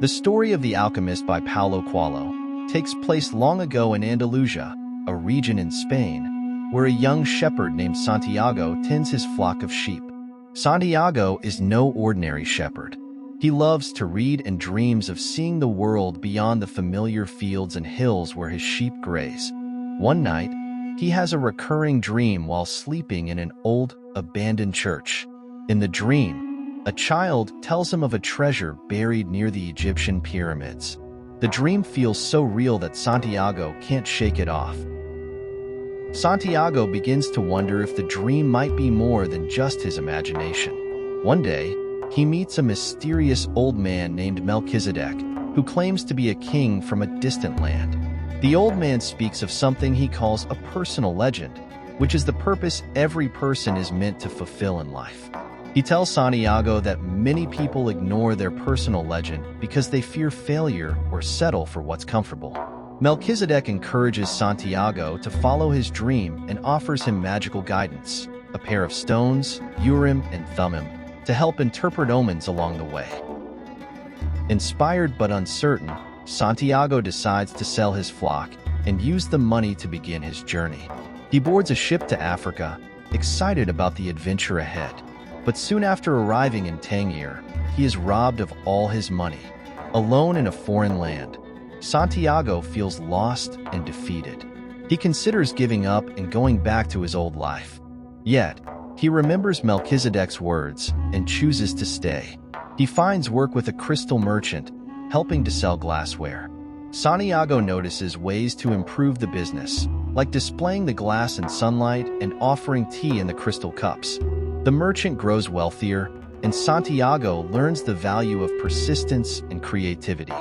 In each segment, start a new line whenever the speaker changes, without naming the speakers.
The story of the Alchemist by Paulo Coelho takes place long ago in Andalusia, a region in Spain, where a young shepherd named Santiago tends his flock of sheep. Santiago is no ordinary shepherd. He loves to read and dreams of seeing the world beyond the familiar fields and hills where his sheep graze. One night, he has a recurring dream while sleeping in an old, abandoned church. In the dream, a child tells him of a treasure buried near the Egyptian pyramids. The dream feels so real that Santiago can't shake it off. Santiago begins to wonder if the dream might be more than just his imagination. One day, he meets a mysterious old man named Melchizedek, who claims to be a king from a distant land. The old man speaks of something he calls a personal legend, which is the purpose every person is meant to fulfill in life. He tells Santiago that many people ignore their personal legend because they fear failure or settle for what's comfortable. Melchizedek encourages Santiago to follow his dream and offers him magical guidance, a pair of stones, Urim and Thummim, to help interpret omens along the way. Inspired but uncertain, Santiago decides to sell his flock and use the money to begin his journey. He boards a ship to Africa, excited about the adventure ahead. But soon after arriving in Tangier, he is robbed of all his money. Alone in a foreign land, Santiago feels lost and defeated. He considers giving up and going back to his old life. Yet, he remembers Melchizedek's words and chooses to stay. He finds work with a crystal merchant, helping to sell glassware. Santiago notices ways to improve the business, like displaying the glass in sunlight and offering tea in the crystal cups. The merchant grows wealthier, and Santiago learns the value of persistence and creativity.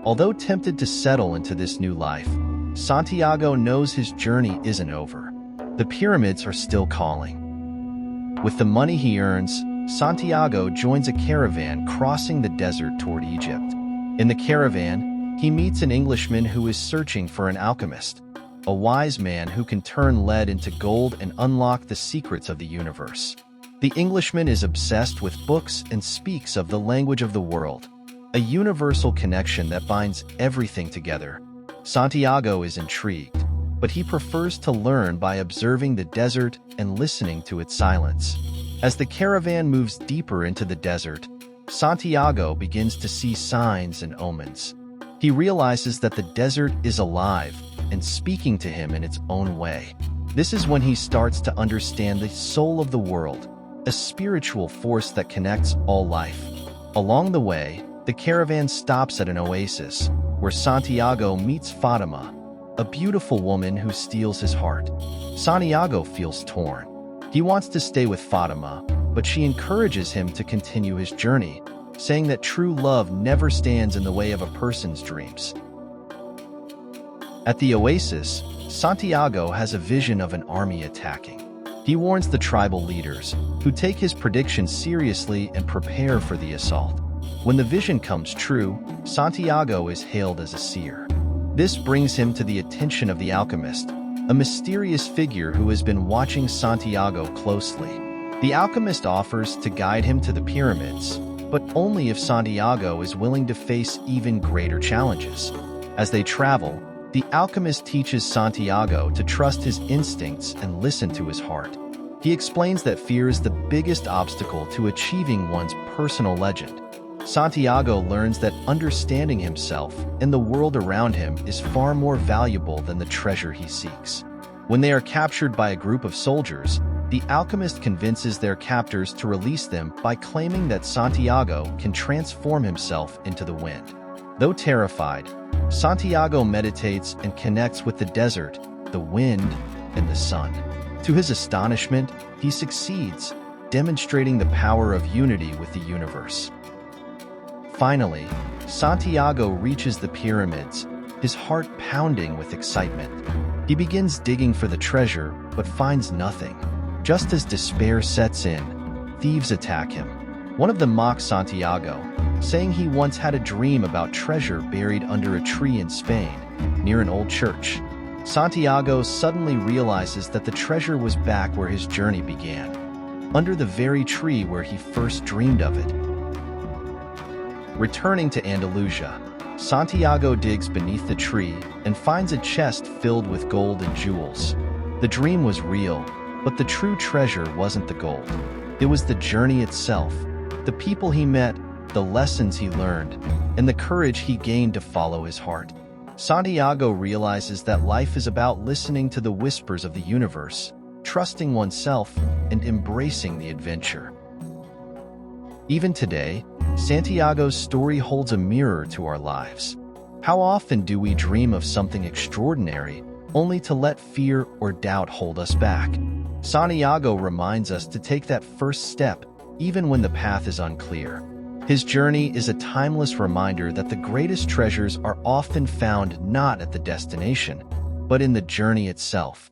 Although tempted to settle into this new life, Santiago knows his journey isn't over. The pyramids are still calling. With the money he earns, Santiago joins a caravan crossing the desert toward Egypt. In the caravan, he meets an Englishman who is searching for an alchemist, a wise man who can turn lead into gold and unlock the secrets of the universe. The Englishman is obsessed with books and speaks of the language of the world, a universal connection that binds everything together. Santiago is intrigued, but he prefers to learn by observing the desert and listening to its silence. As the caravan moves deeper into the desert, Santiago begins to see signs and omens. He realizes that the desert is alive and speaking to him in its own way. This is when he starts to understand the soul of the world, a spiritual force that connects all life. Along the way, the caravan stops at an oasis, where Santiago meets Fatima, a beautiful woman who steals his heart. Santiago feels torn. He wants to stay with Fatima, but she encourages him to continue his journey, saying that true love never stands in the way of a person's dreams. At the oasis, Santiago has a vision of an army attacking. He warns the tribal leaders, who take his predictions seriously and prepare for the assault. When the vision comes true, Santiago is hailed as a seer. This brings him to the attention of the alchemist, a mysterious figure who has been watching Santiago closely. The alchemist offers to guide him to the pyramids, but only if Santiago is willing to face even greater challenges. As they travel, the alchemist teaches Santiago to trust his instincts and listen to his heart. He explains that fear is the biggest obstacle to achieving one's personal legend. Santiago learns that understanding himself and the world around him is far more valuable than the treasure he seeks. When they are captured by a group of soldiers, the alchemist convinces their captors to release them by claiming that Santiago can transform himself into the wind. Though terrified, Santiago meditates and connects with the desert, the wind, and the sun. To his astonishment, he succeeds, demonstrating the power of unity with the universe. Finally, Santiago reaches the pyramids, his heart pounding with excitement. He begins digging for the treasure, but finds nothing. Just as despair sets in, thieves attack him. One of them mocks Santiago, saying he once had a dream about treasure buried under a tree in Spain, near an old church. Santiago suddenly realizes that the treasure was back where his journey began, under the very tree where he first dreamed of it. Returning to Andalusia, Santiago digs beneath the tree and finds a chest filled with gold and jewels. The dream was real, but the true treasure wasn't the gold. It was the journey itself, the people he met, the lessons he learned, and the courage he gained to follow his heart. Santiago realizes that life is about listening to the whispers of the universe, trusting oneself, and embracing the adventure. Even today, Santiago's story holds a mirror to our lives. How often do we dream of something extraordinary, only to let fear or doubt hold us back? Santiago reminds us to take that first step, even when the path is unclear. His journey is a timeless reminder that the greatest treasures are often found not at the destination, but in the journey itself.